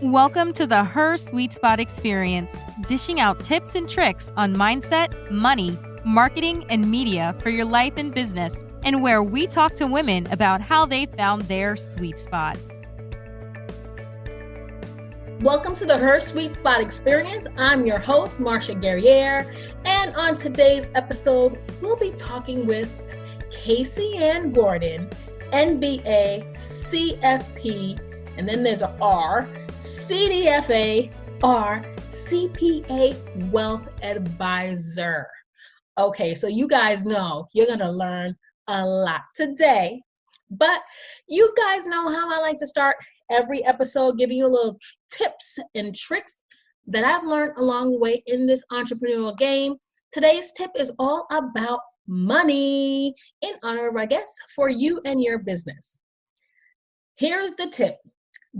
Welcome to the Her Sweet Spot Experience, dishing out tips and tricks on mindset, money, marketing, and media for your life and business, and where we talk to women about how they found their sweet spot. Welcome to the Her Sweet Spot Experience. I'm your host, Marcia Guerriere, and on today's episode, we'll be talking with Kaysian Gordon, NBA, CFP, and then there's an R, CDFA, R, CPA Wealth Advisor. Okay, so you guys know you're going to learn a lot today, but you guys know how I like to start every episode giving you a little tips and tricks that I've learned along the way in this entrepreneurial game. Today's tip is all about money in honor of our guests for you and your business. Here's the tip.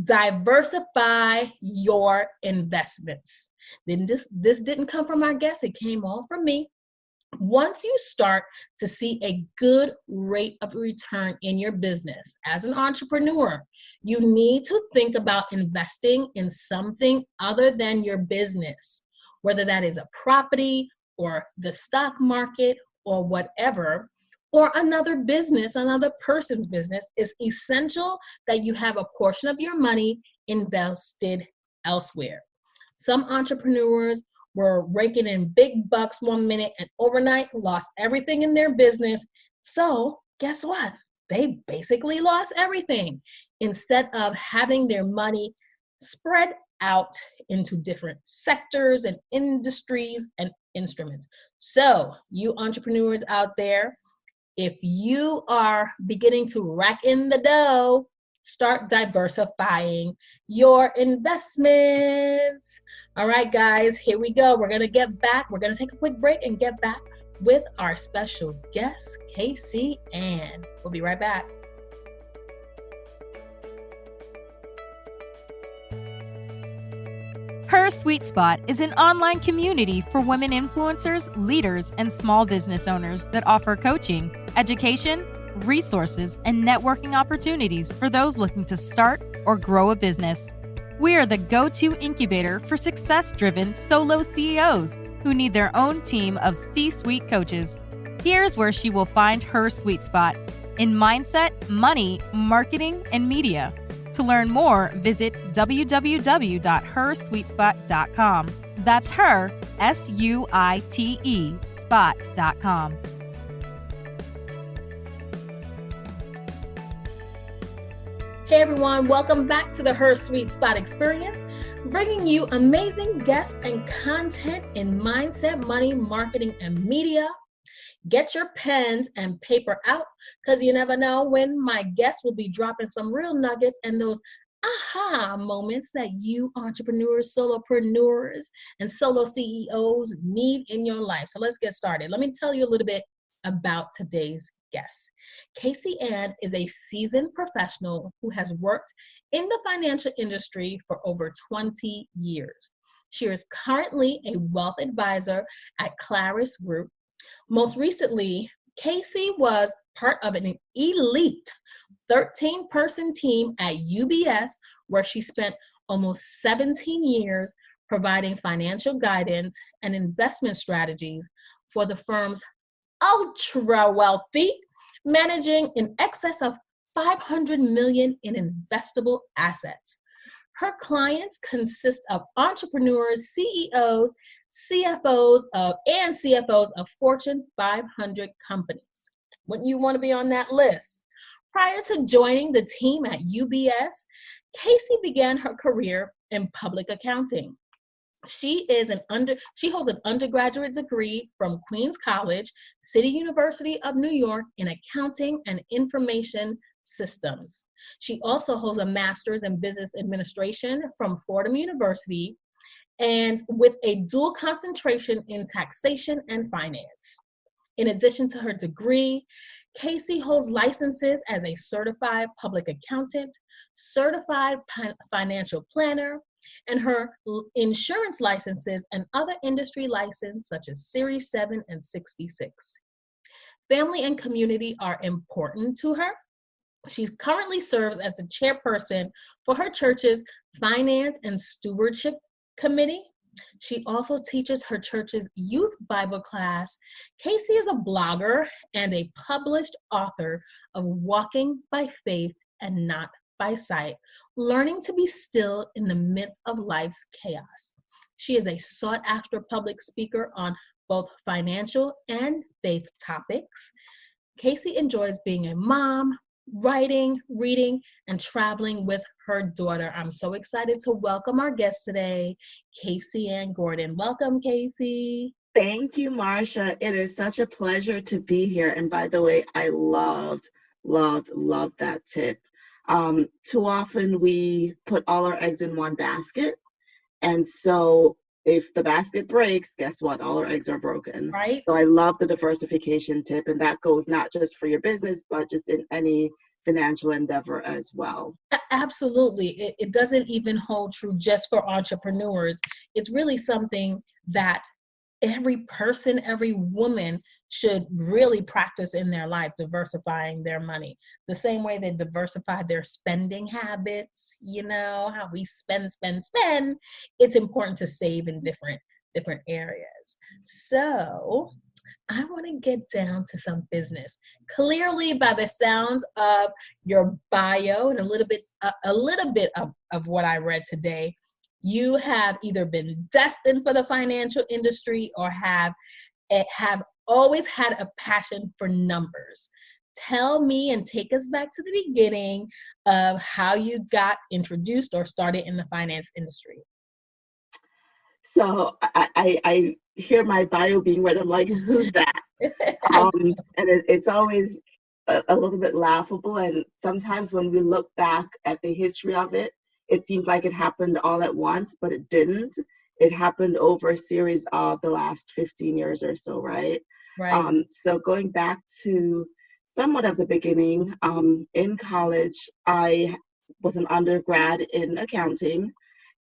Diversify your investments. Then this didn't come from our guest, it came all from me. Once you start to see a good rate of return in your business as an entrepreneur, you need to think about investing in something other than your business, whether that is a property or the stock market or whatever, or another business, another person's business. It's essential that you have a portion of your money invested elsewhere. Some entrepreneurs were raking in big bucks one minute and overnight lost everything in their business. So guess what? They basically lost everything instead of having their money spread out into different sectors and industries and instruments. So you entrepreneurs out there, if you are beginning to rack in the dough, start diversifying your investments. All right, guys, here we go. We're going to get back. We're going to take a quick break and get back with our special guest, Kaysian. We'll be right back. Her Sweet Spot is an online community for women influencers, leaders, and small business owners that offer coaching, education, resources, and networking opportunities for those looking to start or grow a business. We are the go-to incubator for success-driven solo CEOs who need their own team of C-suite coaches. Here's where she will find her sweet spot in mindset, money, marketing, and media. To learn more, visit www.hersweetspot.com. That's her, SUITE, spot.com. Hey everyone, welcome back to the Her Sweet Spot Experience, bringing you amazing guests and content in mindset, money, marketing, and media. Get your pens and paper out because you never know when my guests will be dropping some real nuggets and those aha moments that you entrepreneurs, solopreneurs, and solo CEOs need in your life. So let's get started. Let me tell you a little bit about today's guest. Kaysian is a seasoned professional who has worked in the financial industry for over 20 years. She is currently a wealth advisor at Clarus Group. Most recently, Kaysi was part of an elite 13-person team at UBS, where she spent almost 17 years providing financial guidance and investment strategies for the firm's ultra wealthy, managing in excess of $500 million in investable assets. Her clients consist of entrepreneurs, CEOs, CFOs of Fortune 500 companies. Wouldn't you want to be on that list? Prior to joining the team at UBS, Kaysi began her career in public accounting. She holds an undergraduate degree from Queens College, City University of New York in accounting and information systems. She also holds a master's in business administration from Fordham University and with a dual concentration in taxation and finance. In addition to her degree, Kaysi holds licenses as a certified public accountant, certified financial planner, and her insurance licenses and other industry licenses such as Series 7 and 66. Family and community are important to her. She currently serves as the chairperson for her church's Finance and Stewardship Committee. She also teaches her church's youth Bible class. Kaysi is a blogger and a published author of Walking by Faith and Not by Sight, Learning to Be Still in the Midst of Life's Chaos. She is a sought-after public speaker on both financial and faith topics. Kaysi enjoys being a mom, writing, reading, and traveling with her daughter. I'm so excited to welcome our guest today, Kaysian Gordon. Welcome, Kaysi. Thank you, Marsha. It is such a pleasure to be here. And by the way, I loved that tip. Too often we put all our eggs in one basket. And so if the basket breaks, guess what? All our eggs are broken. Right. So I love the diversification tip. And that goes not just for your business, but just in any financial endeavor as well. Absolutely. It doesn't even hold true just for entrepreneurs. It's really something that every person, every woman should really practice in their life, diversifying their money. The same way they diversify their spending habits, how we spend. It's important to save in different areas. So I want to get down to some business. Clearly, by the sounds of your bio and a little bit of what I read today, you have either been destined for the financial industry or have always had a passion for numbers. Tell me and take us back to the beginning of how you got introduced or started in the finance industry. So I hear my bio being read. I'm like, who's that? And it's always a little bit laughable. And sometimes when we look back at the history of it, it seems like it happened all at once, but it didn't. It happened over a series of the last 15 years or so, right? Right. So going back to somewhat of the beginning, in college, I was an undergrad in accounting,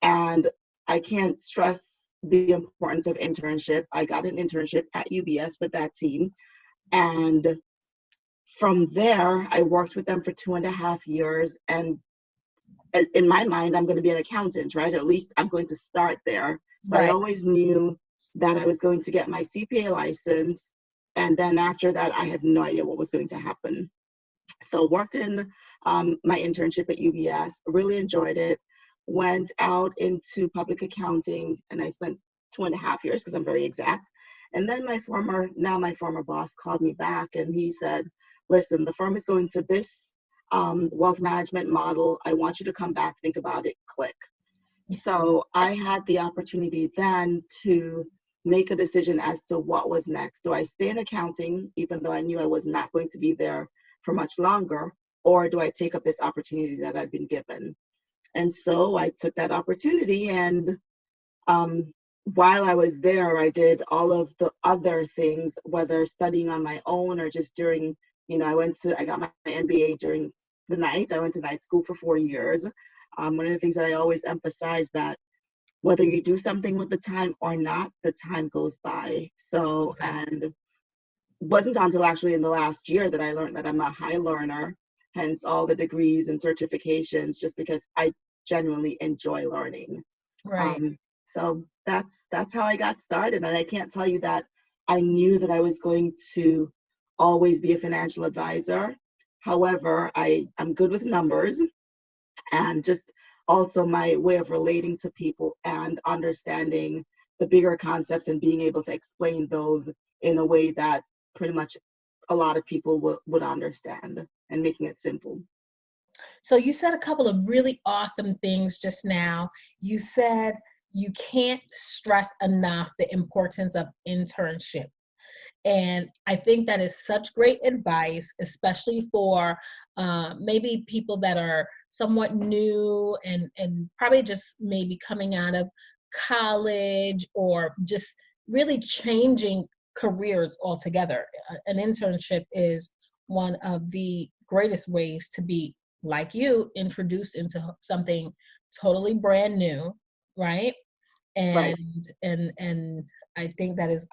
and I can't stress the importance of internship. I got an internship at UBS with that team. And from there, I worked with them for 2.5 years. And in my mind, I'm going to be an accountant, right? At least I'm going to start there. So Right. I always knew that I was going to get my CPA license. And then after that, I had no idea what was going to happen. So worked in my internship at UBS, really enjoyed it. Went out into public accounting, and I spent 2.5 years because I'm very exact. And then my former boss called me back, and he said, listen, the firm is going to this wealth management model. I want you to come back, think about it, click. So I had the opportunity then to make a decision as to what was next. Do I stay in accounting, even though I knew I was not going to be there for much longer, or do I take up this opportunity that I'd been given? And so I took that opportunity, and while I was there, I did all of the other things, whether studying on my own or just during, I got my MBA during the night. I went to night school for 4 years. One of the things that I always emphasize that whether you do something with the time or not, the time goes by. So, and it wasn't until actually in the last year that I learned that I'm a high learner, hence all the degrees and certifications, just because I genuinely enjoy learning. Right. So that's how I got started. And I can't tell you that I knew that I was going to always be a financial advisor. However, I'm good with numbers, and just also my way of relating to people and understanding the bigger concepts and being able to explain those in a way that pretty much a lot of people would understand, and making it simple. So you said a couple of really awesome things just now. You said you can't stress enough the importance of internship. And I think that is such great advice, especially for maybe people that are somewhat new and probably just maybe coming out of college or just really changing careers altogether. An internship is one of the greatest ways to be, like you, introduced into something totally brand new, right? Right. And I think that is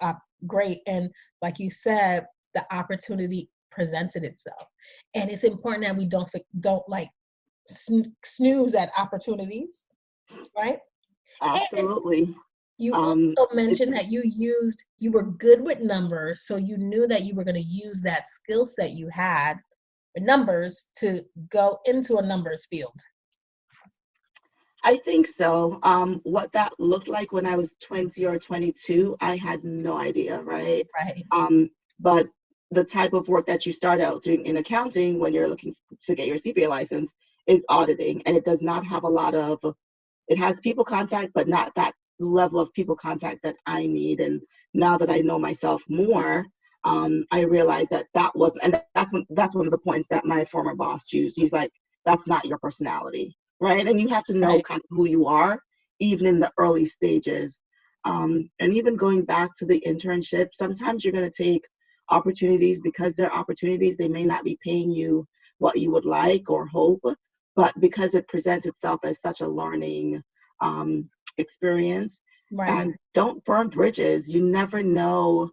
great. And like you said, the opportunity presented itself. And it's important that we don't like snooze at opportunities, right? Absolutely. You also mentioned that you were good with numbers, so you knew that you were going to use that skill set you had with numbers to go into a numbers field. I think so. What that looked like when I was 20 or 22, I had no idea, right? Right. But the type of work that you start out doing in accounting when you're looking to get your CPA license is auditing, and it does not have a lot of, it has people contact, but not that level of people contact that I need. And now that I know myself more, I realized that wasn't, and that's one of the points that my former boss used. He's like, that's not your personality, right? And you have to know Right. kind of who you are, even in the early stages. And even going back to the internship, sometimes you're going to take opportunities because they're opportunities. They may not be paying you what you would like or hope, but because it presents itself as such a learning experience. Right. And don't burn bridges. You never know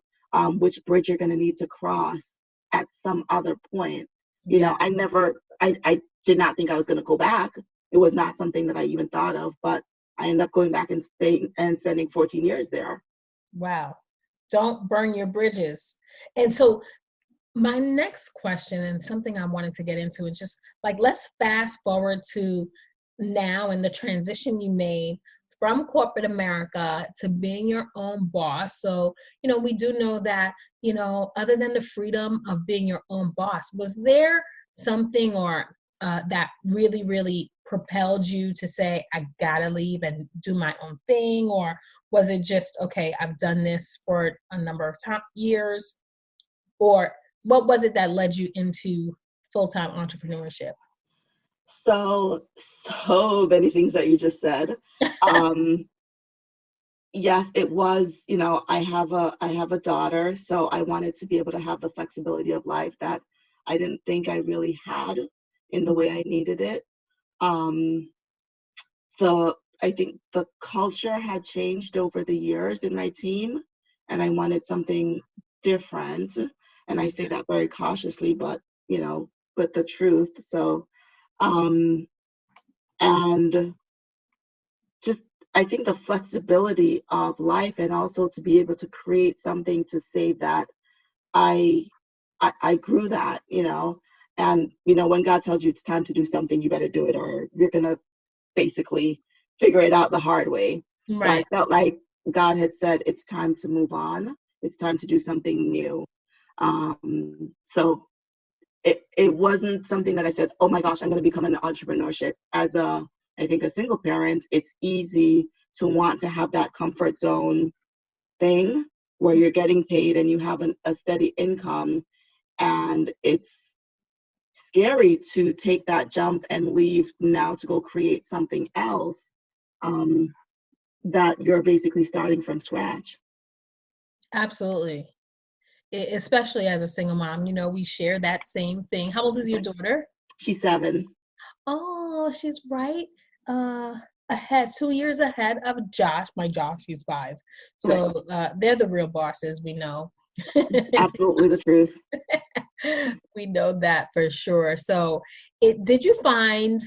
which bridge you're going to need to cross at some other point. You know, I did not think I was going to go back. It was not something that I even thought of, but I ended up going back and spending 14 years there. Wow. Don't burn your bridges. And so my next question, and something I wanted to get into, is just like, let's fast forward to now and the transition you made from corporate America to being your own boss. So, we do know that, other than the freedom of being your own boss, was there something or that really, really propelled you to say, I gotta leave and do my own thing? Or was it just, okay, I've done this for a number of years? Or what was it that led you into full-time entrepreneurship? So many things that you just said. Yes, it was, I have a daughter, so I wanted to be able to have the flexibility of life that I didn't think I really had in the way I needed it. I think the culture had changed over the years in my team, and I wanted something different. And I say that very cautiously, but with the truth. So, and just, I think the flexibility of life, and also to be able to create something to say that I grew that, and when God tells you it's time to do something, you better do it, or you're gonna basically figure it out the hard way. Right. So I felt like God had said it's time to move on. It's time to do something new. So it wasn't something that I said, oh my gosh, I'm going to become an entrepreneurship. As I think a single parent, it's easy to want to have that comfort zone thing where you're getting paid and you have a steady income, and it's scary to take that jump and leave now to go create something else that you're basically starting from scratch. Absolutely. Especially as a single mom, we share that same thing. How old is your daughter? She's 7. Oh, she's right ahead, 2 years ahead of Josh. My Josh, she's 5. So they're the real bosses, we know. Absolutely the truth. We know that for sure. So did you find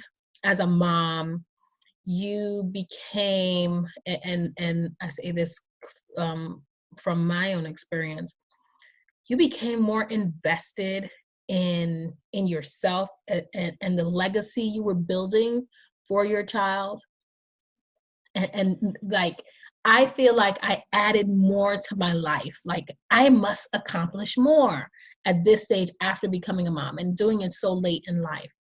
as a mom, you became, and I say this from my own experience, you became more invested in yourself and the legacy you were building for your child? And like, I feel like I added more to my life. Like, I must accomplish more at this stage after becoming a mom and doing it so late in life.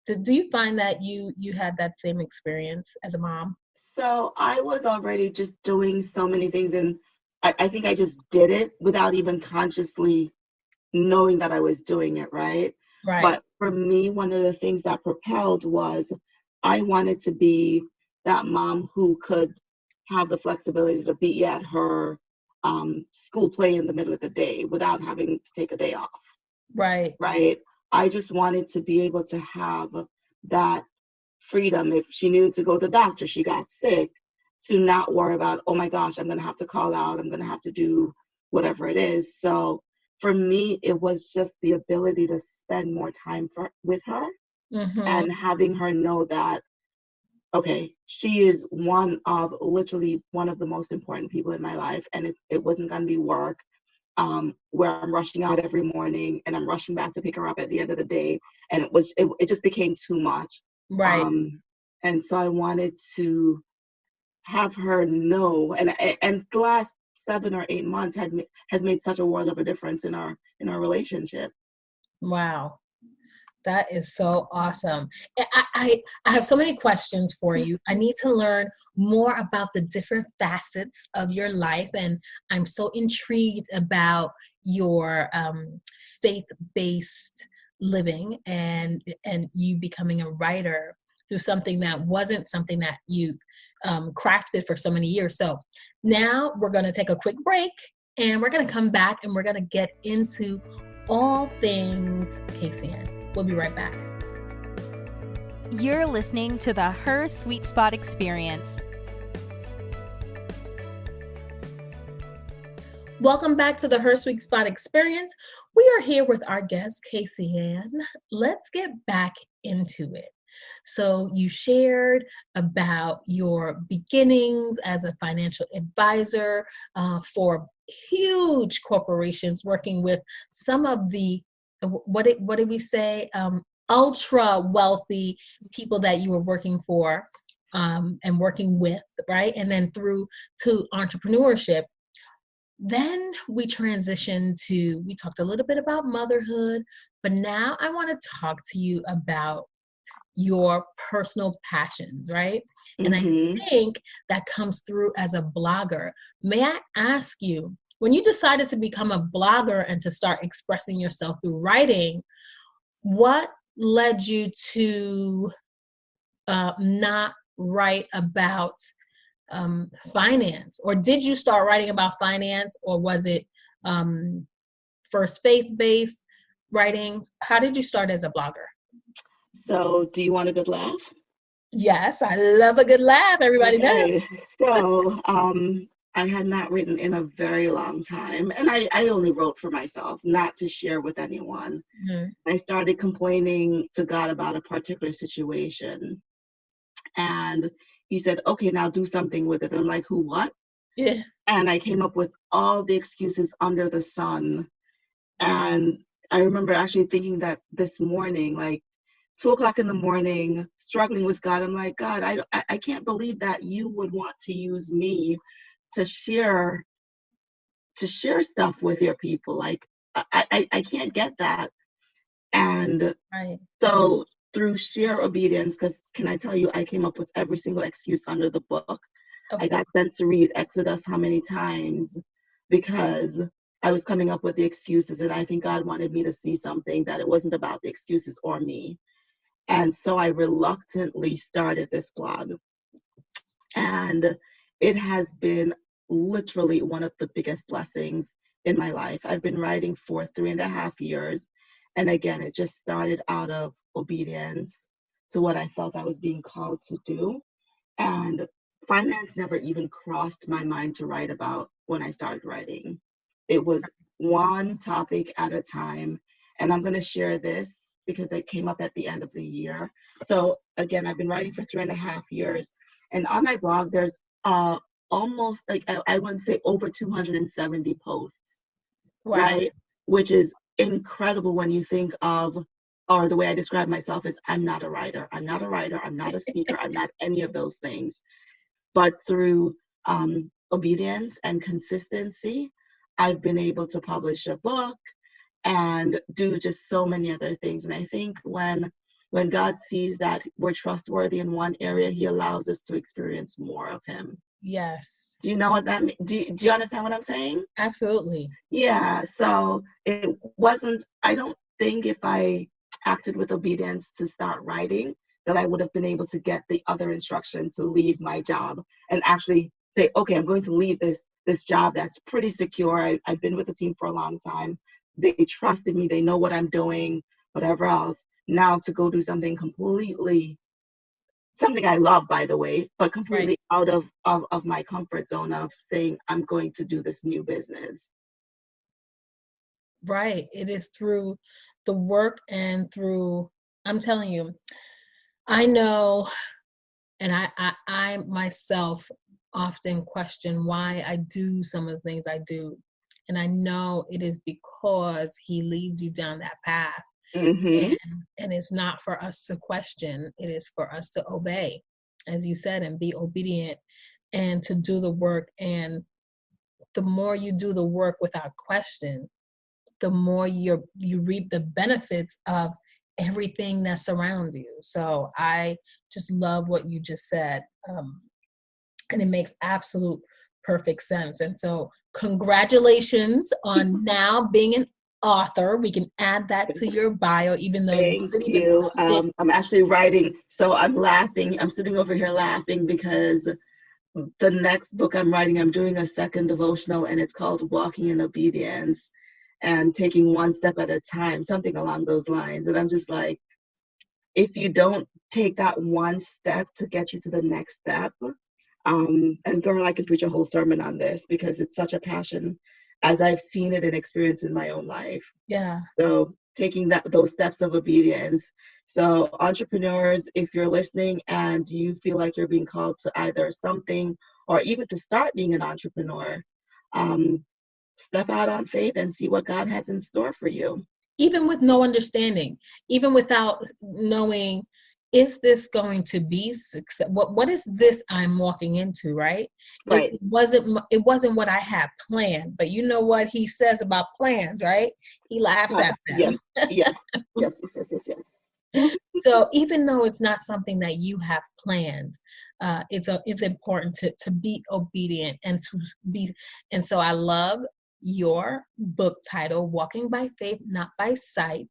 Do you find that you had that same experience as a mom? So I was already just doing so many things, and I think I just did it without even consciously knowing that I was doing it, right? Right. But for me, one of the things that propelled was I wanted to be that mom who could have the flexibility to be at her school play in the middle of the day without having to take a day off. Right. Right. I just wanted to be able to have that freedom. If she needed to go to the doctor, she got sick, to not worry about, oh my gosh, I'm going to have to call out, I'm going to have to do whatever it is. So for me, it was just the ability to spend more time with her Mm-hmm. and having her know that, okay, she is literally one of the most important people in my life. And it wasn't going to be work where I'm rushing out every morning and I'm rushing back to pick her up at the end of the day. And it just became too much. Right. And so I wanted to have her know, and the last 7 or 8 months has made such a world of a difference in our relationship. Wow. That is so awesome. I have so many questions for you. I need to learn more about the different facets of your life. And I'm so intrigued about your faith-based living and you becoming a writer through something that wasn't something that you crafted for so many years. So now we're going to take a quick break and we're going to come back and we're going to get into all things Kaysian. We'll be right back. You're listening to the Her Sweet Spot Experience. Welcome back to the Her Sweet Spot Experience. We are here with our guest, Kaysian. Let's get back into it. So you shared about your beginnings as a financial advisor for huge corporations, working with some of the what did we say? Ultra wealthy people that you were working for and working with, right? And then through to entrepreneurship. Then we transitioned we talked a little bit about motherhood, but now I want to talk to you about your personal passions, right? And Mm-hmm. I think that comes through as a blogger. May I ask you, when you decided to become a blogger and to start expressing yourself through writing, what led you to not write about finance? Or did you start writing about finance, or was it first faith-based writing? How did you start as a blogger? So do you want a good laugh? Yes, I love a good laugh. Everybody knows. Okay. So I had not written in a very long time, and I only wrote for myself, not to share with anyone. Mm-hmm. I started complaining to God about a particular situation, and he said, okay, now do something with it. I'm like, who, what? Yeah. And I came up with all the excuses under the sun. And I remember actually thinking that this morning, like 2:00 in the morning, struggling with God. I'm like, God, I can't believe that you would want to use me to share stuff with your people. Like, I can't get that. And Right. so through sheer obedience, because can I tell you, I came up with every single excuse under the book. I got sent to read Exodus how many times because I was coming up with the excuses, and I think God wanted me to see something, that it wasn't about the excuses or me. And so I reluctantly started this blog. And it has been literally one of the biggest blessings in my life. I've been writing for 3.5 years. And again, it just started out of obedience to what I felt I was being called to do. And finance never even crossed my mind to write about when I started writing. It was one topic at a time. And I'm going to share this because it came up at the end of the year. So again, I've been writing for 3.5 years. And on my blog, there's almost, like, I wouldn't say over 270 posts, Wow. right? Which is incredible when you think of, or the way I describe myself is, I'm not a writer. I'm not a writer. I'm not a speaker. I'm not any of those things. But through obedience and consistency, I've been able to publish a book and do just so many other things. And I think when God sees that we're trustworthy in one area, he allows us to experience more of him. Yes. Do you know what that means? Do you understand what I'm saying? Absolutely. Yeah. So it wasn't, I don't think if I acted with obedience to start writing, that I would have been able to get the other instruction to leave my job and actually say, okay, I'm going to leave this job that's pretty secure. I've been with the team for a long time. They trusted me. They know what I'm doing, whatever else. Now to go do something I love, by the way, but completely out of my comfort zone of saying, I'm going to do this new business. Right. It is through the work and through, I'm telling you, I know, and I myself often question why I do some of the things I do. And I know it is because he leads you down that path. Mm-hmm. And it's not for us to question, it is for us to obey, as you said, and be obedient and to do the work. And the more you do the work without question, the more you reap the benefits of everything that surrounds you. So I just love what you just said. And it makes absolute perfect sense. And so congratulations on now being an author. We can add that to your bio, even though it Thank wasn't even you. something. I'm actually writing, so I'm laughing. I'm sitting over here laughing because the next book I'm writing, I'm doing a second devotional, and it's called Walking in Obedience and taking one step at a time, something along those lines. And I'm just like, if you don't take that one step to get you to the next step, and girl, I can preach a whole sermon on this because it's such a passion as I've seen it and experienced in my own life. Yeah. So taking those steps of obedience. So entrepreneurs, if you're listening and you feel like you're being called to either something or even to start being an entrepreneur, step out on faith and see what God has in store for you. Even with no understanding, even without knowing, is this going to be success? What is this I'm walking into, right? Right. It wasn't what I had planned, but you know what he says about plans, right? He laughs at them. Yes. So even though it's not something that you have planned, it's important to be obedient and to be. And so I love your book title, Walking by Faith, Not by Sight,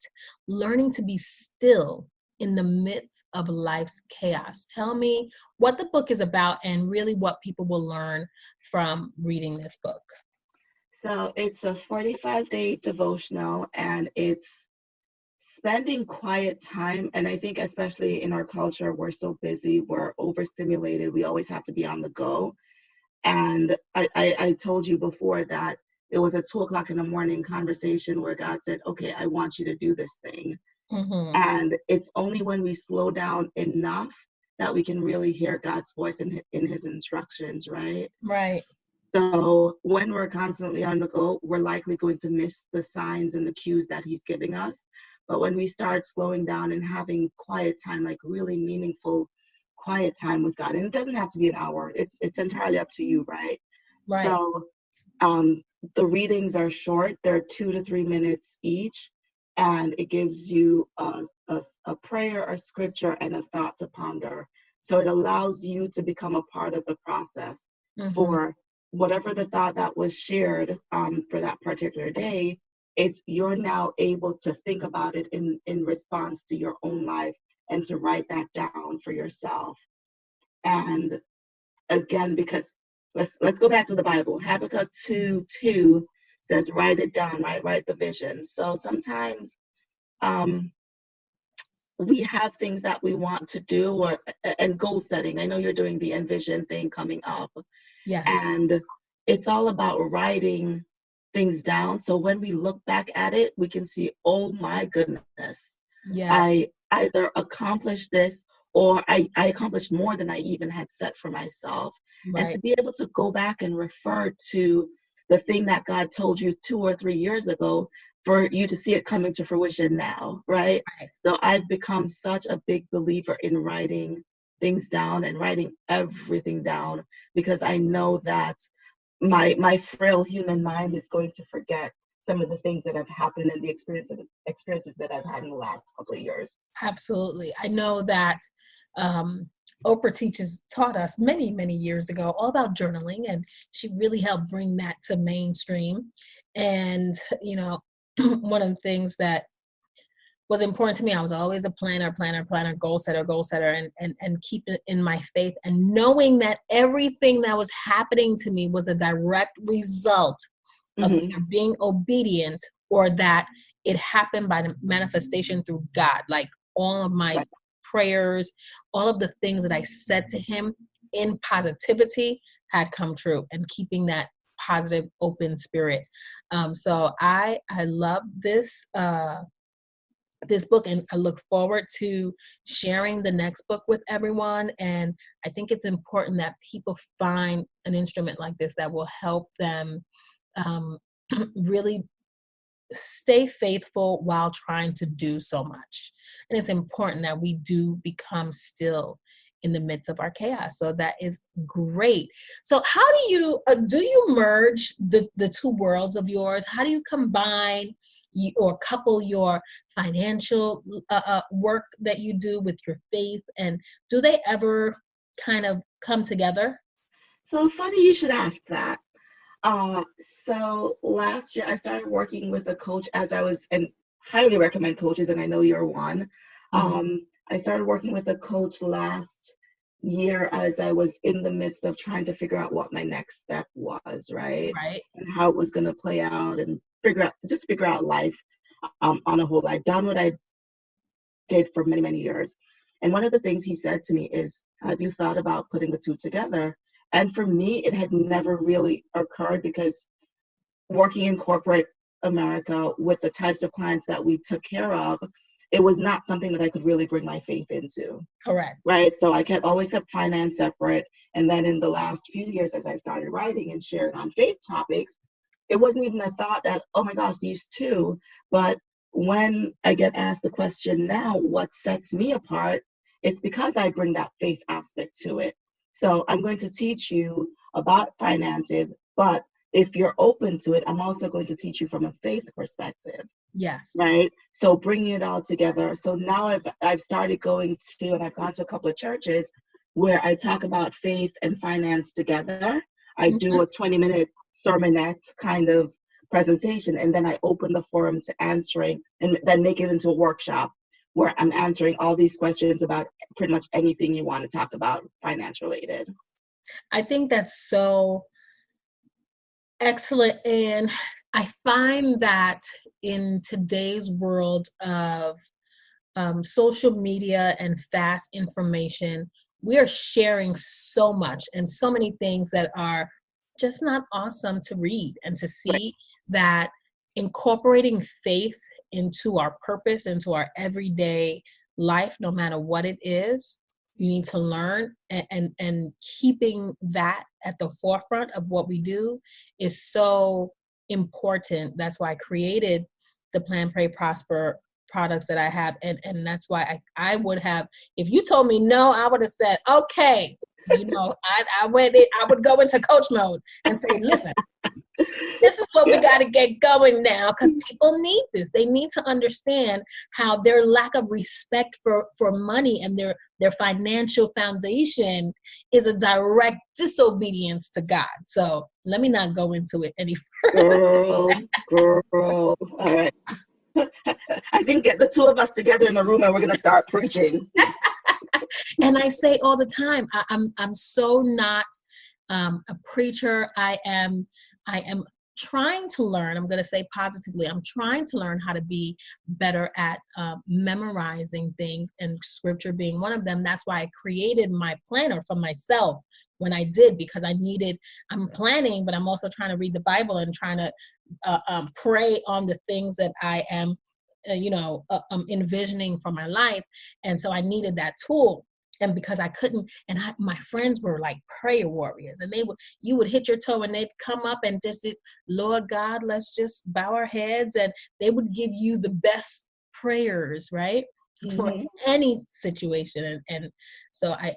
Learning to Be Still in the Midst of Life's Chaos. Tell me what the book is about and really what people will learn from reading this book. So it's a 45-day devotional, and it's spending quiet time. And I think especially in our culture, we're so busy, we're overstimulated, we always have to be on the go. And I told you before that it was a 2:00 in the morning conversation where God said, okay, I want you to do this thing. Mm-hmm. And it's only when we slow down enough that we can really hear God's voice in his instructions, right? Right. So when we're constantly on the go, we're likely going to miss the signs and the cues that he's giving us. But when we start slowing down and having quiet time, like really meaningful quiet time with God, and it doesn't have to be an hour, it's entirely up to you, right? Right. So the readings are short, they're 2 to 3 minutes each, and it gives you a prayer, a scripture, and a thought to ponder. So it allows you to become a part of the process. Mm-hmm. For whatever the thought that was shared for that particular day, you're now able to think about it in response to your own life and to write that down for yourself. And again, because let's go back to the Bible. Habakkuk 2:2 says, write it down, right? Write the vision. So sometimes we have things that we want to do, and goal setting. I know you're doing the Envision thing coming up. Yes. And it's all about writing things down. So when we look back at it, we can see, oh my goodness, yeah, I either accomplished this or I accomplished more than I even had set for myself. Right. And to be able to go back and refer to the thing that God told you 2 or 3 years ago, for you to see it come into fruition now, right? So I've become such a big believer in writing things down and writing everything down, because I know that my frail human mind is going to forget some of the things that have happened and the experiences that I've had in the last couple of years. Absolutely. I know that Oprah taught us many, many years ago all about journaling, and she really helped bring that to mainstream. And, you know, one of the things that was important to me, I was always a planner, goal setter, and keep it in my faith, and knowing that everything that was happening to me was a direct result of either being obedient or that it happened by the manifestation through God. Like all of my prayers, all of the things that I said to him in positivity had come true, and keeping that positive, open spirit. So I love this this book, and I look forward to sharing the next book with everyone. And I think it's important that people find an instrument like this that will help them really stay faithful while trying to do so much. And it's important that we do become still in the midst of our chaos. So that is great. So how do you merge the two worlds of yours? How do you combine or couple your financial work that you do with your faith? And do they ever kind of come together? So funny you should ask that. So last year I started working with a coach and highly recommend coaches, and I know you're one. I started working with a coach last year as I was in the midst of trying to figure out what my next step was, right? Right. And how it was going to play out and figure out life on a whole. I'd done what I did for many, many years. And one of the things he said to me is, have you thought about putting the two together? And for me, it had never really occurred because working in corporate America with the types of clients that we took care of, it was not something that I could really bring my faith into. Correct. Right. So I always kept finance separate. And then in the last few years, as I started writing and sharing on faith topics, it wasn't even a thought that, oh my gosh, these two. But when I get asked the question now, what sets me apart, it's because I bring that faith aspect to it. So I'm going to teach you about finances, but if you're open to it, I'm also going to teach you from a faith perspective. Yes. Right. So bringing it all together. So now I've started going to, and I've gone to a couple of churches where I talk about faith and finance together. I do a 20-minute sermonette kind of presentation, and then I open the forum to answering, and then make it into a workshop where I'm answering all these questions about pretty much anything you want to talk about finance related. I think that's so excellent. And I find that in today's world of social media and fast information, we are sharing so much and so many things that are just not awesome to read, and to see that incorporating faith into our purpose, into our everyday life, no matter what it is, you need to learn, and keeping that at the forefront of what we do is so important. That's why I created the Plan, Pray, Prosper products that I have. And that's why I would have, if you told me no, I would have said, okay, I would go into coach mode and say, listen, this is what we got to get going now, because people need this. They need to understand how their lack of respect for money and their financial foundation is a direct disobedience to God. So let me not go into it any further. Girl. All right. I think get the two of us together in a room and we're going to start preaching. And I say all the time, I'm so not a preacher. I am trying to learn. I'm going to say positively, I'm trying to learn how to be better at memorizing things, and scripture being one of them. That's why I created my planner for myself when I did, because I'm planning, but I'm also trying to read the Bible and trying to pray on the things that I am, envisioning for my life. And so I needed that tool. And because I couldn't, and my friends were like prayer warriors, and you would hit your toe and they'd come up and just, Lord God, let's just bow our heads, and they would give you the best prayers, right? For any situation. And so I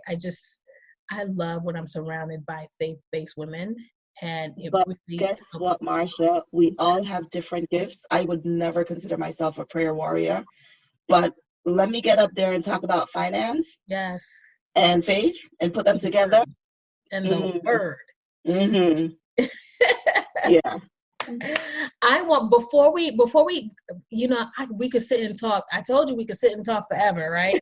love when I'm surrounded by faith-based women. But guess what, Marsha? We all have different gifts. I would never consider myself a prayer warrior, but let me get up there and talk about finance. Yes. And faith, and put them together. And the word. Yeah. I want, before we, we could sit and talk. I told you we could sit and talk forever, right?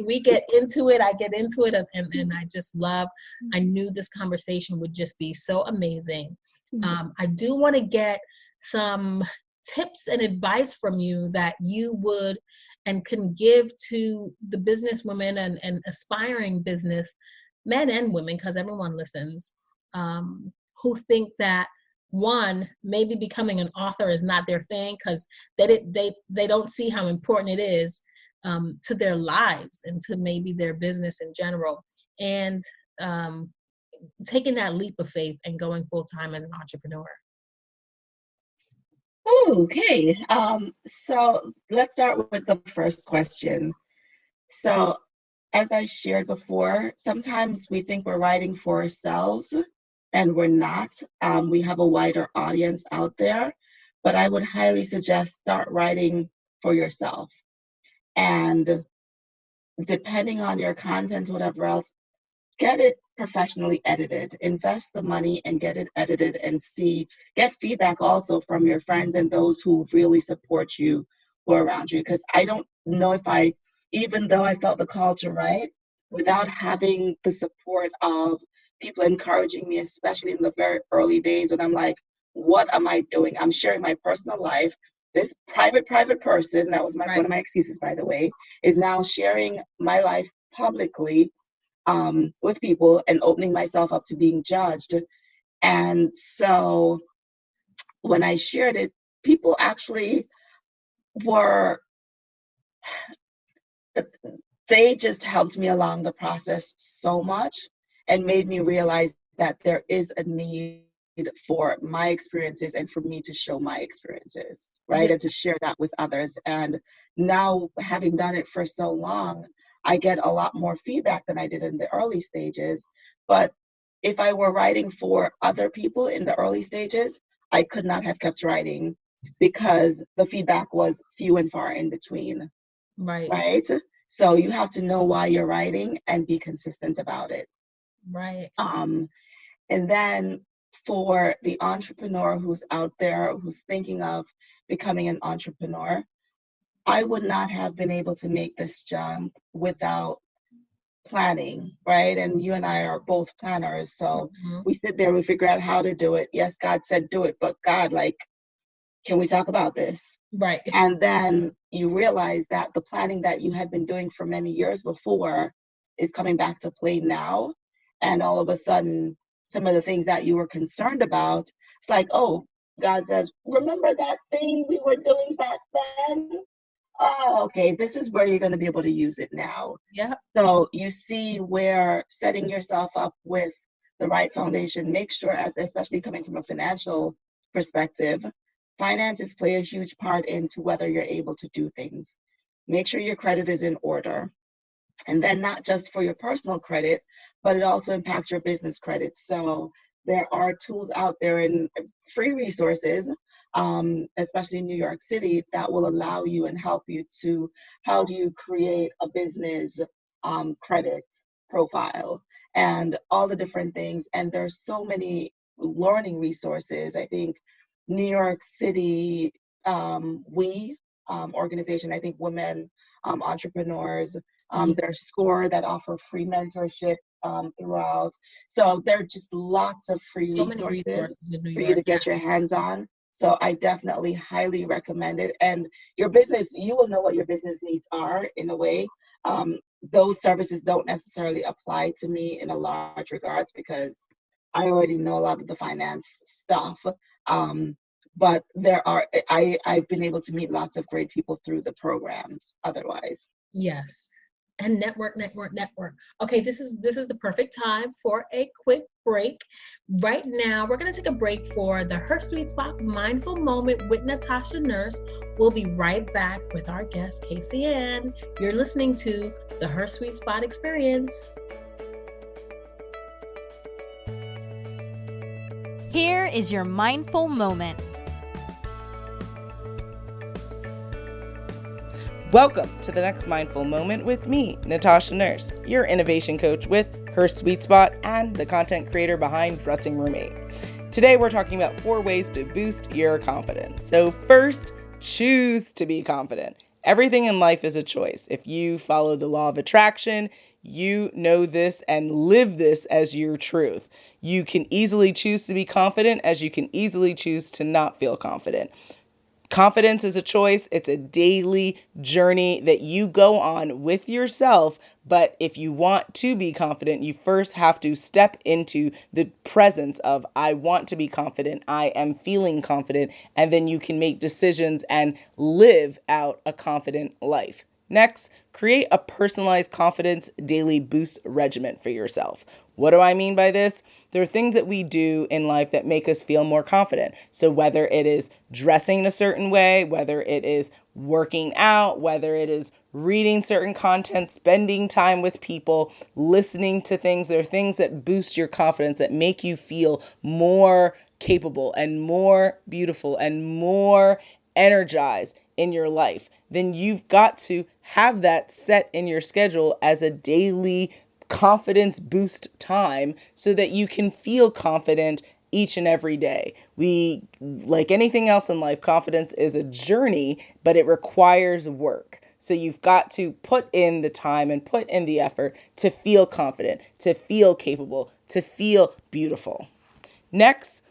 We get into it. I get into it. And I just I knew this conversation would just be so amazing. I do want to get some tips and advice from you that you would and can give to the business women and aspiring business men and women, because everyone listens, who think that one, maybe becoming an author is not their thing because they don't see how important it is to their lives and to maybe their business in general. And taking that leap of faith and going full time as an entrepreneur. Okay, so let's start with the first question. So, as I shared before, sometimes we think we're writing for ourselves and we're not. We have a wider audience out there, but I would highly suggest start writing for yourself. And depending on your content, whatever else, get it professionally edited. Invest the money and get it edited and get feedback also from your friends and those who really support you or around you. Because I don't know if even though I felt the call to write, without having the support of people encouraging me, especially in the very early days when I'm like, what am I doing? I'm sharing my personal life. This private person, that was one of my excuses, by the way, is now sharing my life publicly with people and opening myself up to being judged. And so when I shared it, people actually they just helped me along the process so much and made me realize that there is a need for my experiences and for me to show my experiences, right? And to share that with others. And now, having done it for so long, I get a lot more feedback than I did in the early stages. But if I were writing for other people in the early stages, I could not have kept writing because the feedback was few and far in between. Right? So you have to know why you're writing and be consistent about it. Right. And then for the entrepreneur who's out there, who's thinking of becoming an entrepreneur, I would not have been able to make this jump without planning, right? And you and I are both planners. So we sit there, we figure out how to do it. Yes, God said do it, but God, can we talk about this? Right. And then you realize that the planning that you had been doing for many years before is coming back to play now. And all of a sudden, some of the things that you were concerned about, it's like, oh, God says, remember that thing we were doing back then? Oh, okay, this is where you're going to be able to use it now. Yeah. So you see where setting yourself up with the right foundation, make sure, especially coming from a financial perspective, finances play a huge part into whether you're able to do things. Make sure your credit is in order. And then not just for your personal credit, but it also impacts your business credit. So there are tools out there and free resources, especially in New York City, that will allow you and help you to how do you create a business credit profile and all the different things. And there's so many learning resources. I think New York City, organization, I think women entrepreneurs, there's SCORE that offer free mentorship throughout. So there are just lots of free resources for you to get your hands on. So I definitely highly recommend it. And your business, you will know what your business needs are in a way. Those services don't necessarily apply to me in a large regards because I already know a lot of the finance stuff. But I've been able to meet lots of great people through the programs otherwise. Yes. And network. Okay, this is the perfect time for a quick break. Right now, we're going to take a break for the Her Sweet Spot Mindful Moment with Natasha Nurse. We'll be right back with our guest, Kaysian. You're listening to the Her Sweet Spot Experience. Here is your mindful moment. Welcome to the next Mindful Moment with me, Natasha Nurse, your innovation coach with Her Sweet Spot and the content creator behind Dressing Room 8. Today we're talking about 4 ways to boost your confidence. So first, choose to be confident. Everything in life is a choice. If you follow the law of attraction, you know this and live this as your truth. You can easily choose to be confident as you can easily choose to not feel confident. Confidence is a choice. It's a daily journey that you go on with yourself. But if you want to be confident, you first have to step into the presence of, I want to be confident. I am feeling confident. And then you can make decisions and live out a confident life. Next, create a personalized confidence daily boost regimen for yourself. What do I mean by this? There are things that we do in life that make us feel more confident. So whether it is dressing a certain way, whether it is working out, whether it is reading certain content, spending time with people, listening to things, there are things that boost your confidence, that make you feel more capable and more beautiful and more energized in your life. Then you've got to have that set in your schedule as a daily confidence boost time so that you can feel confident each and every day. Like anything else in life, confidence is a journey, but it requires work. So you've got to put in the time and put in the effort to feel confident, to feel capable, to feel beautiful. Next,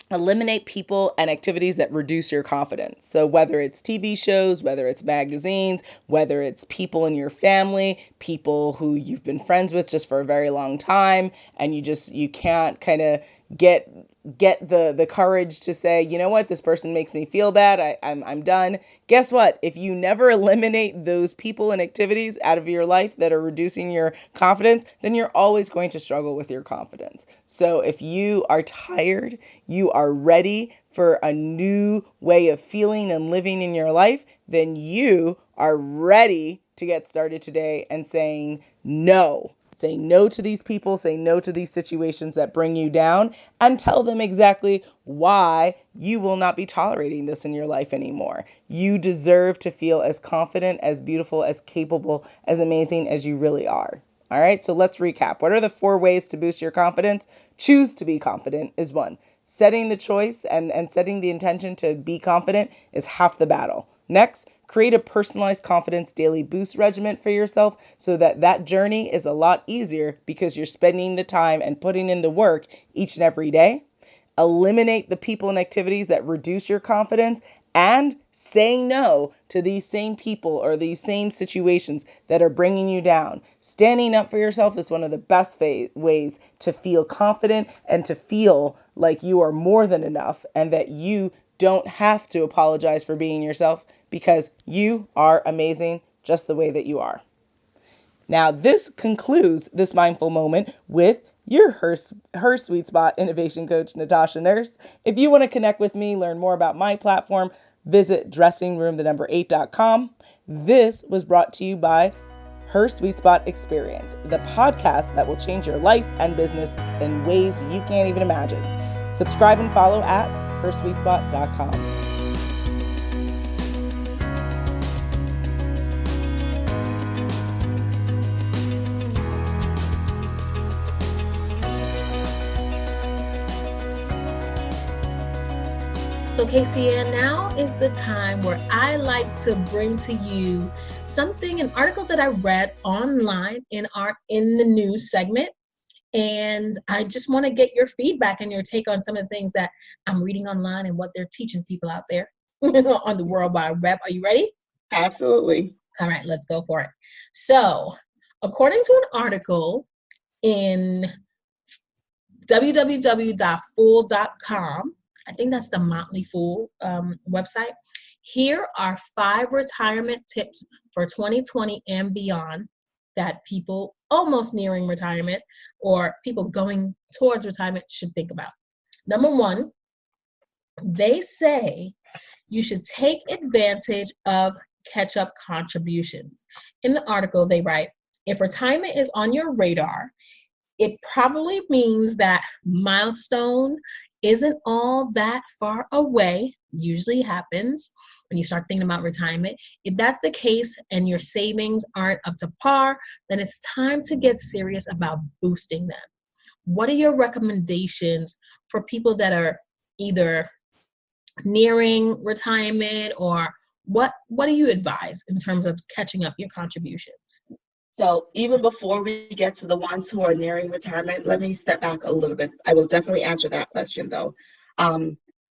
eliminate people and activities that reduce your confidence. So whether it's TV shows, whether it's magazines, whether it's people in your family, people who you've been friends with just for a very long time, and you can't kind of get the courage to say, you know what, this person makes me feel bad. I'm done. Guess what? If you never eliminate those people and activities out of your life that are reducing your confidence, then you're always going to struggle with your confidence. So if you are tired, you are ready for a new way of feeling and living in your life, then you are ready to get started today and saying no. Say no to these people, say no to these situations that bring you down, and tell them exactly why you will not be tolerating this in your life anymore. You deserve to feel as confident, as beautiful, as capable, as amazing as you really are. All right, so let's recap. What are the 4 ways to boost your confidence? Choose to be confident is 1. Setting the choice and setting the intention to be confident is half the battle. Next, create a personalized confidence daily boost regimen for yourself so that journey is a lot easier because you're spending the time and putting in the work each and every day. Eliminate the people and activities that reduce your confidence and say no to these same people or these same situations that are bringing you down. Standing up for yourself is one of the best ways to feel confident and to feel like you are more than enough and that you don't have to apologize for being yourself because you are amazing just the way that you are. Now, this concludes this mindful moment with your Her Sweet Spot Innovation Coach, Natasha Nurse. If you want to connect with me, learn more about my platform, visit dressingroom8.com. This was brought to you by Her Sweet Spot Experience, the podcast that will change your life and business in ways you can't even imagine. Subscribe and follow at hersweetspot.com. So Kaysian, now is the time where I like to bring to you an article that I read online in the news segment. And I just want to get your feedback and your take on some of the things that I'm reading online and what they're teaching people out there on the World Wide Web. Are you ready? Absolutely. All right, let's go for it. So, according to an article in www.fool.com, I think that's the Motley Fool website, here are 5 retirement tips for 2020 and beyond that people almost nearing retirement or people going towards retirement should think about. Number 1, they say you should take advantage of catch-up contributions. In the article, they write, if retirement is on your radar, it probably means that milestone isn't all that far away. Usually happens when you start thinking about retirement. If that's the case and your savings aren't up to par, then it's time to get serious about boosting them. What are your recommendations for people that are either nearing retirement, or what do you advise in terms of catching up your contributions? So even before we get to the ones who are nearing retirement, let me step back a little bit. I will definitely answer that question though.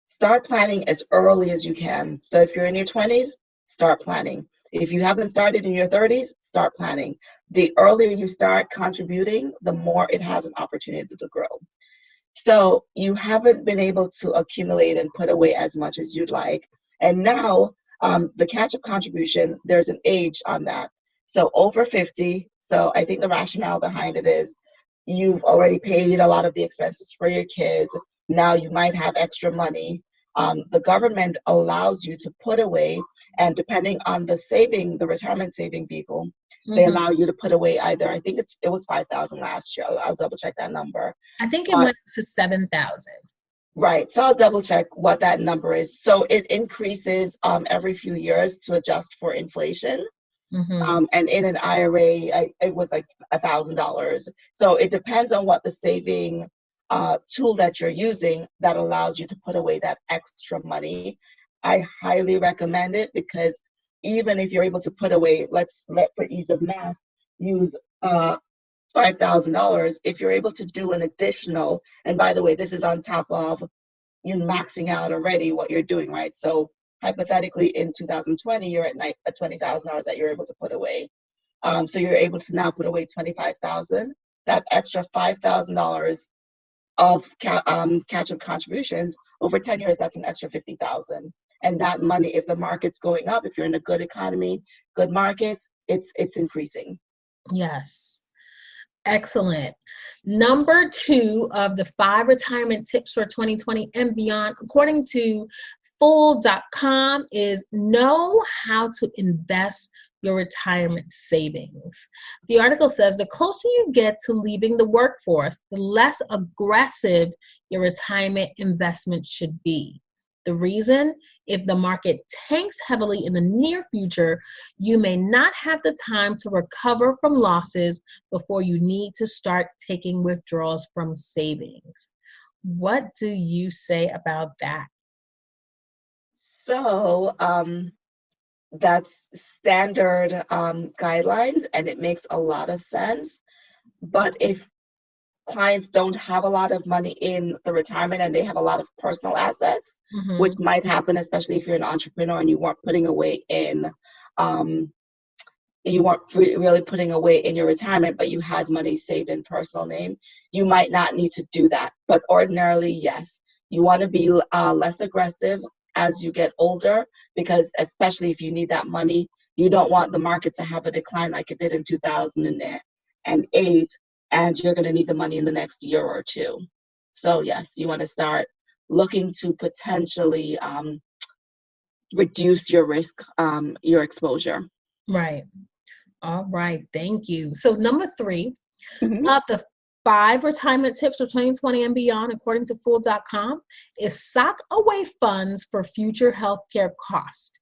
start planning as early as you can. So if you're in your 20s, start planning. If you haven't started in your 30s, start planning. The earlier you start contributing, the more it has an opportunity to grow. So you haven't been able to accumulate and put away as much as you'd like. And now the catch-up contribution, there's an age on that. So over 50. So I think the rationale behind it is you've already paid a lot of the expenses for your kids. Now you might have extra money. The government allows you to put away, and depending on the retirement saving vehicle, they allow you to put away either, I think it was 5,000 last year. I'll double check that number. I think it went to 7,000. Right. So I'll double check what that number is. So it increases every few years to adjust for inflation. And in an IRA, it was like $1,000. So it depends on what the saving tool that you're using that allows you to put away that extra money. I highly recommend it, because even if you're able to put away, let for ease of math, use $5,000. If you're able to do an additional, and by the way, this is on top of you maxing out already what you're doing, right? So hypothetically, in 2020, you're at $20,000 that you're able to put away. So you're able to now put away $25,000. That extra $5,000 of catch-up contributions over 10 years, that's an extra $50,000. And that money, if the market's going up, if you're in a good economy, good markets, it's increasing. Yes. Excellent. Number 2 of the 5 retirement tips for 2020 and beyond, according to Fool.com, is know how to invest your retirement savings. The article says the closer you get to leaving the workforce, the less aggressive your retirement investment should be. The reason? If the market tanks heavily in the near future, you may not have the time to recover from losses before you need to start taking withdrawals from savings. What do you say about that? So that's standard guidelines, and it makes a lot of sense. But if clients don't have a lot of money in the retirement and they have a lot of personal assets, which might happen, especially if you're an entrepreneur and you weren't putting away in, you weren't really putting away in your retirement, but you had money saved in personal name, you might not need to do that. But ordinarily, yes, you want to be less aggressive as you get older, because especially if you need that money, you don't want the market to have a decline like it did in 2008. And you're going to need the money in the next year or two. So yes, you want to start looking to potentially reduce your risk, your exposure. Right. All right. Thank you. So number 3 of the 5 retirement tips for 2020 and beyond, according to Fool.com, is sock away funds for future healthcare costs.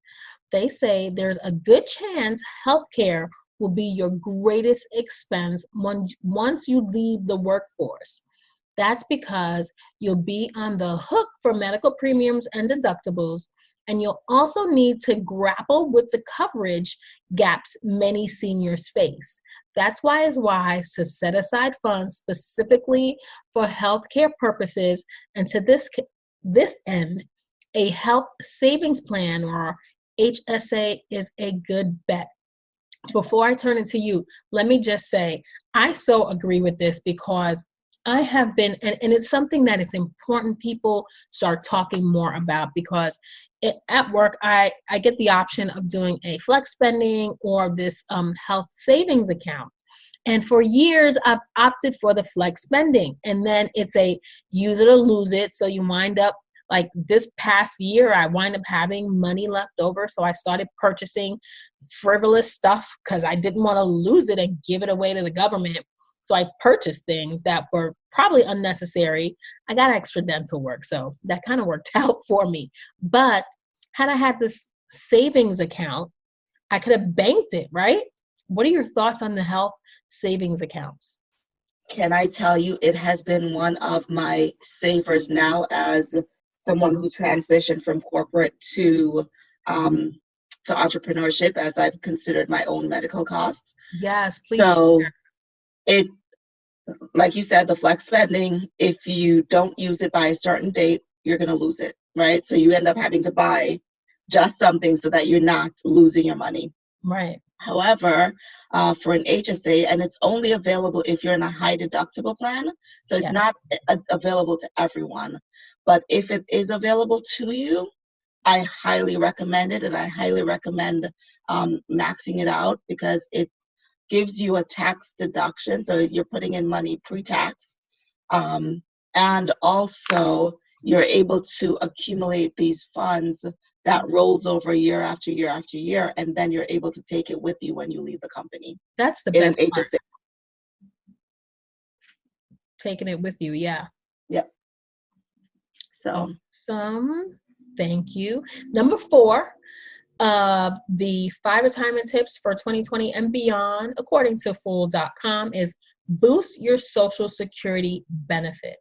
They say there's a good chance healthcare will be your greatest expense once you leave the workforce. That's because you'll be on the hook for medical premiums and deductibles, and you'll also need to grapple with the coverage gaps many seniors face. That's why it's wise to set aside funds specifically for healthcare purposes, and to this end, a health savings plan, or HSA, is a good bet. Before I turn it to you, let me just say, I so agree with this, because I have been, and it's something that it's important people start talking more about, because at work, I get the option of doing a flex spending or this health savings account. And for years, I've opted for the flex spending. And then it's a use it or lose it. So you wind up, like this past year, I wind up having money left over. So I started purchasing frivolous stuff because I didn't want to lose it and give it away to the government. So I purchased things that were probably unnecessary. I got extra dental work, so that kind of worked out for me. But had I had this savings account, I could have banked it, right? What are your thoughts on the health savings accounts? Can I tell you, it has been one of my savers now, as someone who transitioned from corporate to entrepreneurship, as I've considered my own medical costs. Yes, please. So it, like you said, the flex spending, if you don't use it by a certain date, you're going to lose it. right? So you end up having to buy just something so that you're not losing your money. Right. However, for an HSA, and it's only available if you're in a high deductible plan, so it's Yeah. not available to everyone. But if it is available to you, I highly recommend it, and I highly recommend maxing it out because it gives you a tax deduction. So you're putting in money pre-tax, and also you're able to accumulate these funds that rolls over year after year after year, and then you're able to take it with you when you leave the company That's the in an best part. HSA. Taking it with you. Yeah. Yep. So Awesome. Thank you. Number 4 of the 5 retirement tips for 2020 and beyond, according to Fool.com, is boost your Social Security benefits.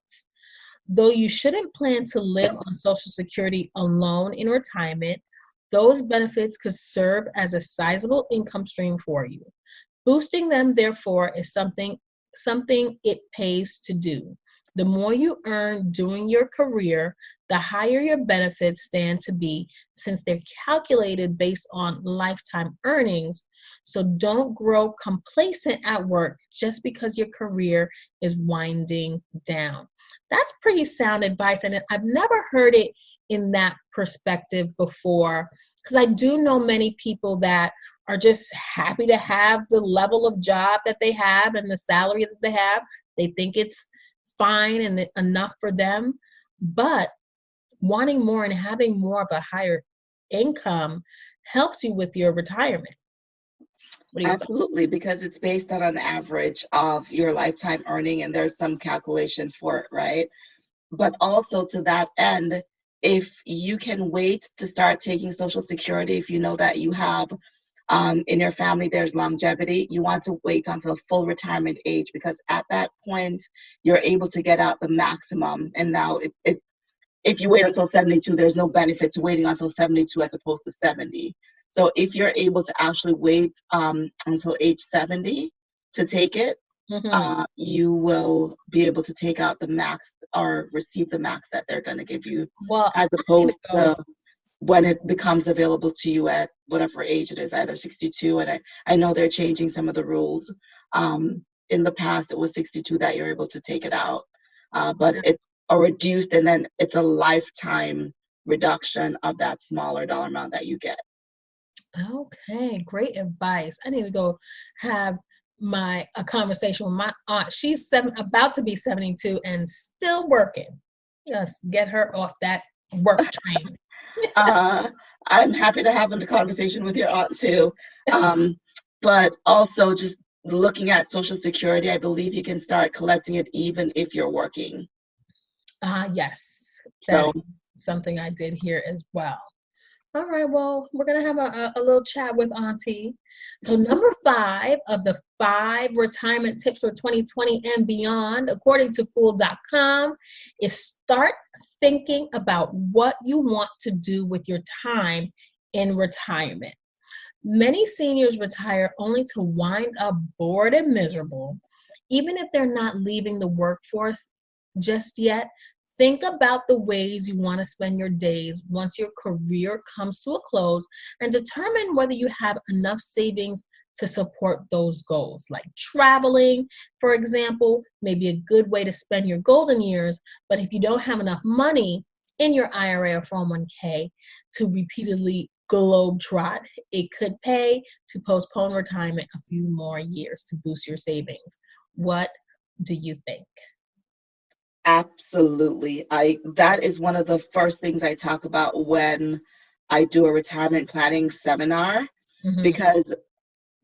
Though you shouldn't plan to live on Social Security alone in retirement, those benefits could serve as a sizable income stream for you. Boosting them, therefore, is something it pays to do. The more you earn during your career, the higher your benefits stand to be, since they're calculated based on lifetime earnings. So don't grow complacent at work just because your career is winding down. That's pretty sound advice, and I've never heard it in that perspective before, because I do know many people that are just happy to have the level of job that they have and the salary that they have. They think it's fine and enough for them, but wanting more and having more of a higher income helps you with your retirement. What do you think? absolutely, because it's based on an average of your lifetime earning, and there's some calculation for it, right? But also to that end, if you can wait to start taking Social Security, if you know that you have in your family there's longevity, you want to wait until full retirement age, because at that point you're able to get out the maximum. And now if you wait until 72, there's no benefit to waiting until 72 as opposed to 70. So if you're able to actually wait until age 70 to take it, you will be able to take out the max or receive the max that they're going to give you, Well, as opposed to when it becomes available to you at whatever age it is, either 62. And I know they're changing some of the rules. In the past, it was 62 that you're able to take it out, but it's a reduced, and then it's a lifetime reduction of that smaller dollar amount that you get. Okay, great advice. I need to go have a conversation with my aunt. She's about to be 72 and still working. Just get her off that work train. I'm happy to have a conversation with your aunt too. But also just looking at Social Security, I believe you can start collecting it even if you're working. Yes, So that's something I did hear as well. All right, well, we're going to have a little chat with Auntie. So number 5 of the 5 retirement tips for 2020 and beyond, according to Fool.com, is start thinking about what you want to do with your time in retirement. Many seniors retire only to wind up bored and miserable. Even if they're not leaving the workforce just yet, think about the ways you want to spend your days once your career comes to a close, and determine whether you have enough savings to support those goals. Like traveling, for example, may be a good way to spend your golden years, but if you don't have enough money in your IRA or 401k to repeatedly globetrot, it could pay to postpone retirement a few more years to boost your savings. What do you think? absolutely. That is one of the first things I talk about when I do a retirement planning seminar, because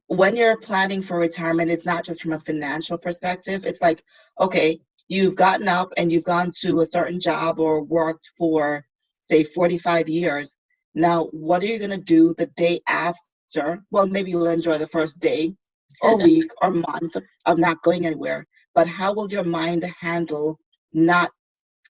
when you're planning for retirement, it's not just from a financial perspective. It's like, okay, you've gotten up and you've gone to a certain job or worked for, say, 45 years. Now, what are you going to do the day after? Well, maybe you'll enjoy the first day or week or month of not going anywhere. But how will your mind handle not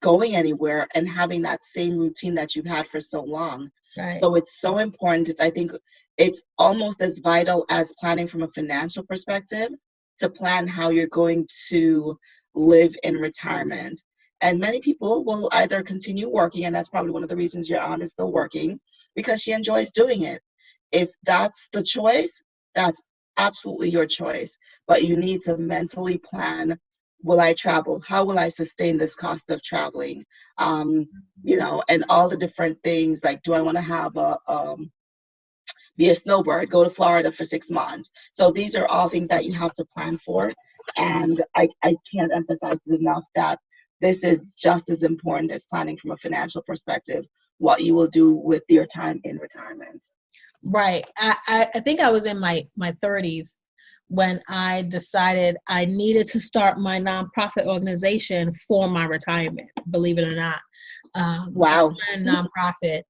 going anywhere and having that same routine that you've had for so long? Right. So it's so important. I think it's almost as vital as planning from a financial perspective to plan how you're going to live in retirement. And many people will either continue working, and that's probably one of the reasons your aunt is still working, because she enjoys doing it. If that's the choice, that's absolutely your choice. But you need to mentally plan, will I travel? How will I sustain this cost of traveling? And all the different things, like, do I want to have be a snowbird, go to Florida for 6 months? So these are all things that you have to plan for. And I can't emphasize enough that this is just as important as planning from a financial perspective, what you will do with your time in retirement. Right. I think I was in my 30s when I decided I needed to start my nonprofit organization for my retirement, believe it or not. Wow. So I started a nonprofit,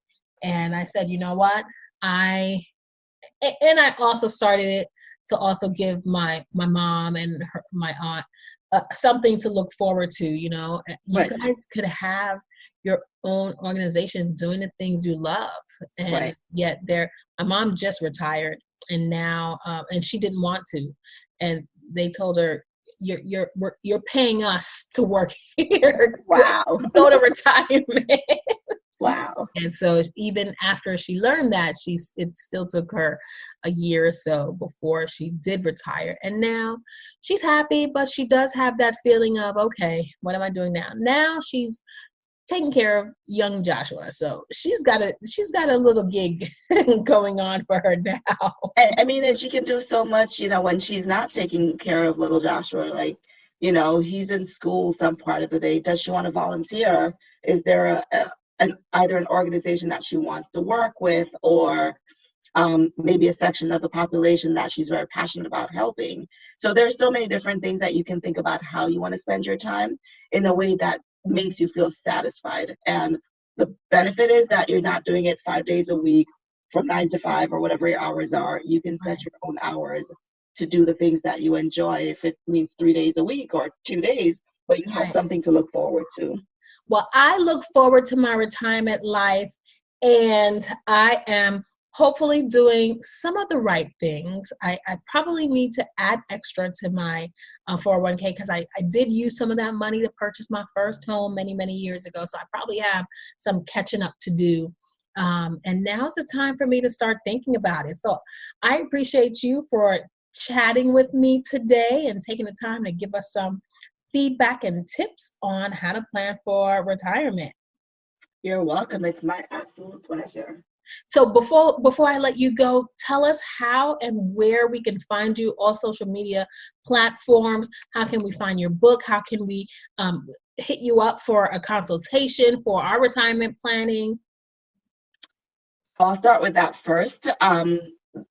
and I said, you know what? I also started it to also give my mom and my aunt something to look forward to. You Right. guys could have your own organization doing the things you love, and Right. yet my mom just retired, and now and she didn't want to, and they told her, you're paying us to work here. Wow. Go to retirement. Wow. And so even after she learned that, it still took her a year or so before she did retire. And now she's happy, but she does have that feeling of, okay, what am I doing now? Now she's taking care of young Joshua. So she's got a little gig going on for her now. And she can do so much, when she's not taking care of little Joshua. Like, he's in school some part of the day. Does she want to volunteer? Is there either an organization that she wants to work with, or maybe a section of the population that she's very passionate about helping? So there's so many different things that you can think about how you want to spend your time in a way that makes you feel satisfied. And the benefit is that you're not doing it 5 days a week from 9 to 5 or whatever your hours are. You can set your own hours to do the things that you enjoy. If it means 3 days a week or 2 days, but you have something to look forward to. Well, I look forward to my retirement life, and I am hopefully doing some of the right things. I probably need to add extra to my 401k, because I did use some of that money to purchase my first home many, many years ago. So I probably have some catching up to do. And now's the time for me to start thinking about it. So I appreciate you for chatting with me today and taking the time to give us some feedback and tips on how to plan for retirement. You're welcome. It's my absolute pleasure. So before I let you go, tell us how and where we can find you, all social media platforms. How can we find your book? How can we hit you up for a consultation for our retirement planning? I'll start with that first.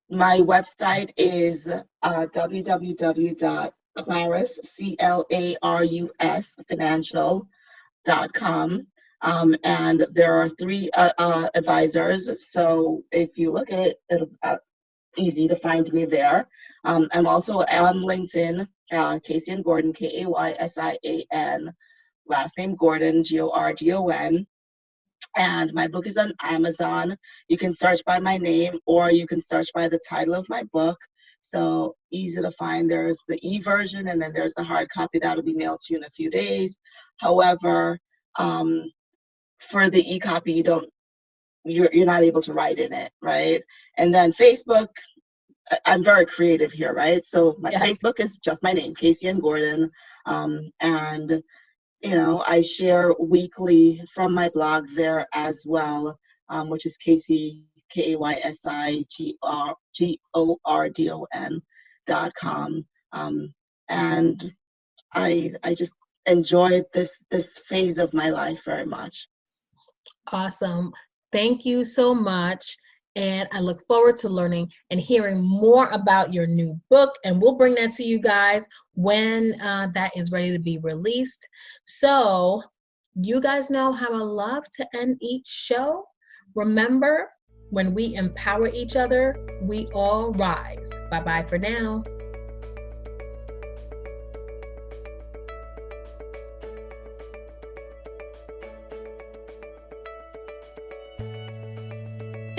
My website is www.clarusfinancial.com. And there are 3 advisors. So if you look at it, it'll easy to find me there. I'm also on LinkedIn, Kaysian Gordan, Kaysian, last name Gordon, Gordon. And my book is on Amazon. You can search by my name, or you can search by the title of my book. So easy to find. There's the e-version, and then there's the hard copy that'll be mailed to you in a few days. However, for the e-copy, you're not able to write in it, right? And then Facebook, I'm very creative here, right? So my Facebook is just my name, Kaysian Gordon, and I share weekly from my blog there as well, which is KaysiGordon.com, and I just enjoy this phase of my life very much. Awesome. Thank you so much. And I look forward to learning and hearing more about your new book. And we'll bring that to you guys when that is ready to be released. So you guys know how I love to end each show. Remember, when we empower each other, we all rise. Bye-bye for now.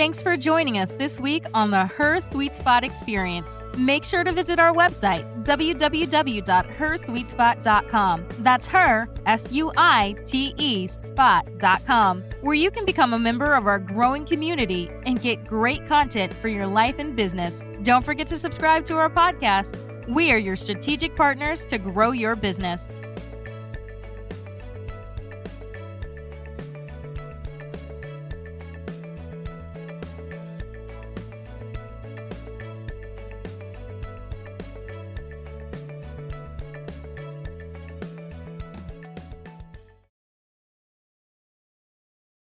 Thanks for joining us this week on the Her Sweet Spot Experience. Make sure to visit our website, www.hersweetspot.com. That's her, SUITE, spot.com, where you can become a member of our growing community and get great content for your life and business. Don't forget to subscribe to our podcast. We are your strategic partners to grow your business.